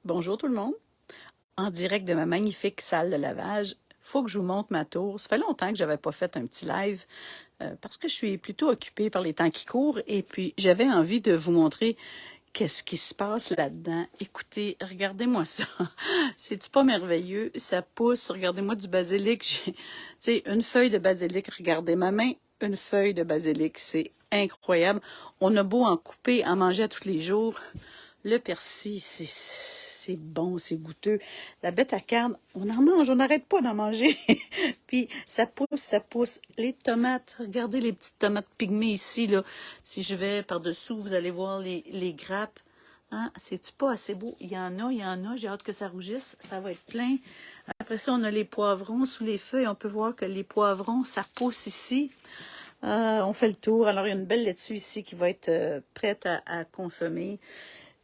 Bonjour tout le monde, en direct de ma magnifique salle de lavage. Faut que je vous montre ma tour. Ça fait longtemps que j'avais pas fait un petit live parce que je suis plutôt occupée par les temps qui courent et puis j'avais envie de vous montrer qu'est-ce qui se passe là-dedans. Écoutez, regardez-moi ça. C'est-tu pas merveilleux? Ça pousse. Regardez-moi du basilic. Tu sais, une feuille de basilic. Regardez ma main. Une feuille de basilic. C'est incroyable. On a beau en couper, en manger à tous les jours. Le persil, c'est bon, c'est goûteux. La bête à carne, on en mange, on n'arrête pas d'en manger. Puis ça pousse, ça pousse. Les tomates, regardez les petites tomates pygmées ici, là. Si je vais par-dessous, vous allez voir les grappes. Hein? C'est-tu pas assez beau? Il y en a, il y en a. J'ai hâte que ça rougisse. Ça va être plein. Après ça, on a les poivrons sous les feuilles. On peut voir que les poivrons, ça pousse ici. On fait le tour. Alors, il y a une belle laitue ici qui va être prête à consommer.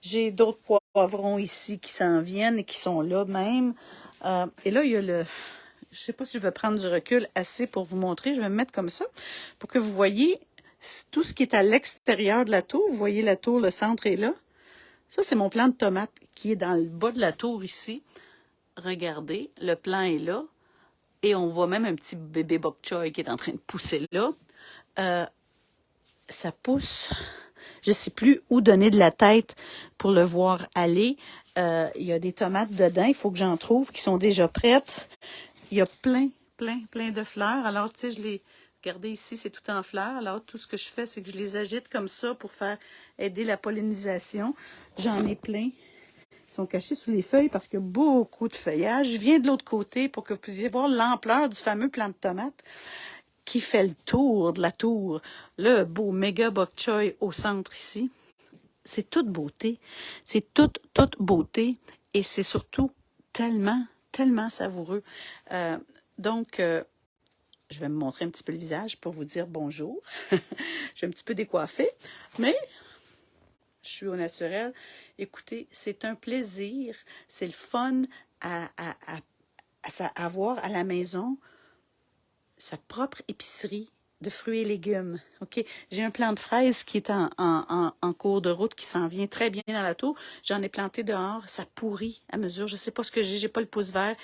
J'ai d'autres poivrons ici qui s'en viennent et qui sont là même. Et là, il y a le... Je sais pas si je vais prendre du recul assez pour vous montrer. Je vais me mettre comme ça pour que vous voyez tout ce qui est à l'extérieur de la tour. Vous voyez la tour, le centre est là. Ça, c'est mon plant de tomates qui est dans le bas de la tour ici. Regardez, le plant est là. Et on voit même un petit bébé bok choy qui est en train de pousser là. Ça pousse. Je ne sais plus où donner de la tête pour le voir aller. Il y a des tomates dedans. Il faut que j'en trouve qui sont déjà prêtes. Il y a plein de fleurs. Alors, tu sais, je les... Regardez ici, c'est tout en fleurs. Alors, tout ce que je fais, c'est que je les agite comme ça pour faire aider la pollinisation. J'en ai plein. Ils sont cachés sous les feuilles parce qu'il y a beaucoup de feuillage. Je viens de l'autre côté pour que vous puissiez voir l'ampleur du fameux plant de tomates qui fait le tour de la tour. Le beau méga bok choy au centre ici. C'est toute beauté. C'est toute beauté. Et c'est surtout tellement savoureux. Donc, je vais me montrer un petit peu le visage pour vous dire bonjour. Je suis un petit peu décoiffée, mais je suis au naturel. Écoutez, c'est un plaisir. C'est le fun à avoir à la maison sa propre épicerie de fruits et légumes. OK? J'ai un plant de fraises qui est en cours de route, qui s'en vient très bien dans la tour. J'en ai planté dehors. Ça pourrit à mesure. Je ne sais pas ce que j'ai pas le pouce vert,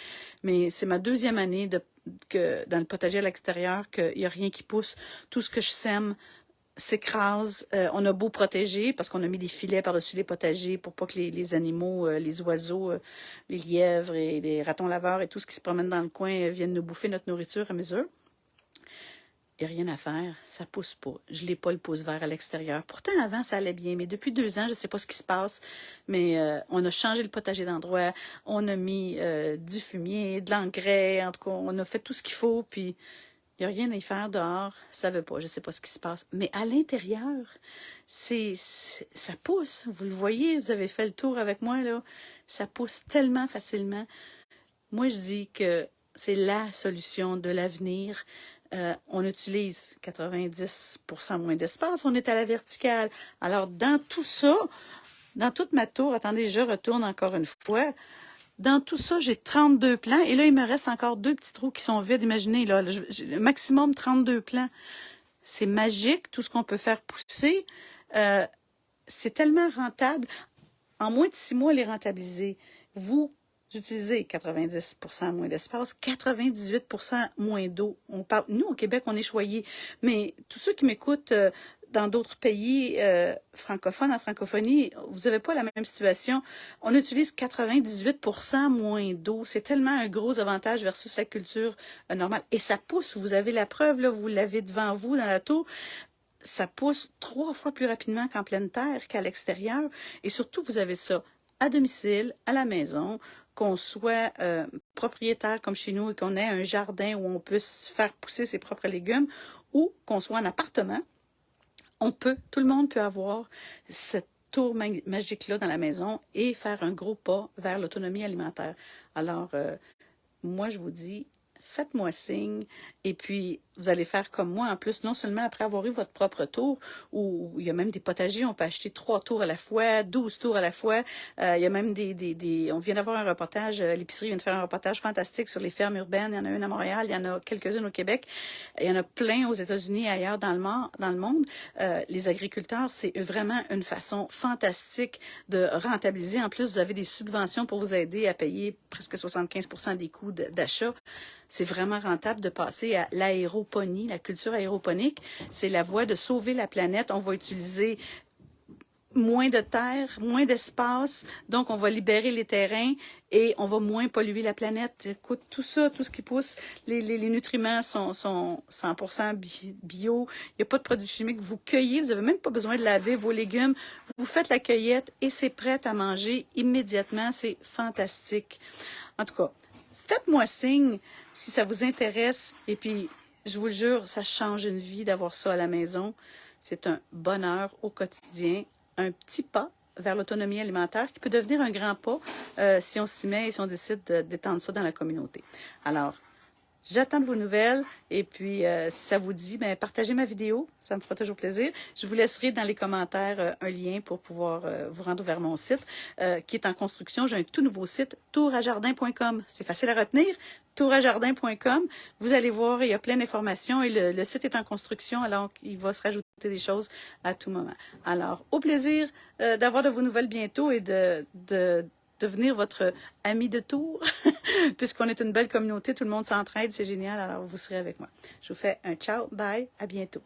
mais c'est ma deuxième année dans le potager à l'extérieur qu'il n'y a rien qui pousse. Tout ce que je sème s'écrase. On a beau protéger parce qu'on a mis des filets par-dessus les potagers pour pas que les animaux, les oiseaux, les lièvres et les ratons laveurs et tout ce qui se promène dans le coin viennent nous bouffer notre nourriture à mesure. Il n'y a rien à faire, ça pousse pas. Je n'ai pas le pouce vert à l'extérieur. Pourtant, avant, ça allait bien, mais depuis 2 ans, je ne sais pas ce qui se passe, mais on a changé le potager d'endroit, on a mis du fumier, de l'engrais, en tout cas, on a fait tout ce qu'il faut, puis il n'y a rien à y faire dehors, ça ne veut pas, je ne sais pas ce qui se passe. Mais à l'intérieur, ça pousse, vous le voyez, vous avez fait le tour avec moi, là, ça pousse tellement facilement. Moi, je dis que c'est la solution de l'avenir. On utilise 90% moins d'espace, on est à la verticale. Alors, dans tout ça, dans toute ma tour, attendez, je retourne encore une fois. Dans tout ça, j'ai 32 plants. Et là, il me reste encore 2 petits trous qui sont vides. Imaginez, là, j'ai maximum 32 plants. C'est magique, tout ce qu'on peut faire pousser. C'est tellement rentable. En moins de 6 mois, les rentabiliser. Vous utilisez 90% moins d'espace, 98% moins d'eau. On parle, nous, au Québec, on est choyés. Mais tous ceux qui m'écoutent dans d'autres pays francophones, en francophonie, vous n'avez pas la même situation. On utilise 98% moins d'eau. C'est tellement un gros avantage versus la culture normale. Et ça pousse. Vous avez la preuve, là, vous l'avez devant vous dans la tour. Ça pousse 3 fois plus rapidement qu'en pleine terre, qu'à l'extérieur. Et surtout, vous avez ça à domicile, à la maison, qu'on soit propriétaire comme chez nous et qu'on ait un jardin où on puisse faire pousser ses propres légumes, ou qu'on soit en appartement, tout le monde peut avoir cette tour magique-là dans la maison et faire un gros pas vers l'autonomie alimentaire. Alors, moi, je vous dis, faites-moi signe Et puis, vous allez faire comme moi, en plus, non seulement après avoir eu votre propre tour, où il y a même des potagers, on peut acheter 3 tours à la fois, 12 tours à la fois. Il y a même on vient d'avoir un reportage, l'épicerie vient de faire un reportage fantastique sur les fermes urbaines. Il y en a une à Montréal, il y en a quelques-unes au Québec. Il y en a plein aux États-Unis et ailleurs dans le monde. Les agriculteurs, c'est vraiment une façon fantastique de rentabiliser. En plus, vous avez des subventions pour vous aider à payer presque 75% des coûts d'achat. C'est vraiment rentable de passer à l'aéroponie, la culture aéroponique. C'est la voie de sauver la planète. On va utiliser moins de terre, moins d'espace, donc on va libérer les terrains et on va moins polluer la planète. Écoute, tout ça, tout ce qui pousse, les nutriments sont 100% bio, il n'y a pas de produits chimiques. Vous cueillez, vous n'avez même pas besoin de laver vos légumes, vous faites la cueillette et c'est prêt à manger immédiatement, c'est fantastique. En tout cas, faites-moi signe si ça vous intéresse et puis, je vous le jure, ça change une vie d'avoir ça à la maison. C'est un bonheur au quotidien. Un petit pas vers l'autonomie alimentaire qui peut devenir un grand pas si on s'y met et si on décide d'étendre ça dans la communauté. Alors, j'attends de vos nouvelles et puis si ça vous dit, ben, partagez ma vidéo, ça me fera toujours plaisir. Je vous laisserai dans les commentaires un lien pour pouvoir vous rendre vers mon site qui est en construction. J'ai un tout nouveau site, tourajardin.com. C'est facile à retenir, tourajardin.com. Vous allez voir, il y a plein d'informations et le site est en construction, alors il va se rajouter des choses à tout moment. Alors, au plaisir d'avoir de vos nouvelles bientôt et de devenir votre ami de tour, puisqu'on est une belle communauté, tout le monde s'entraide, c'est génial, alors vous serez avec moi. Je vous fais un ciao, bye, à bientôt.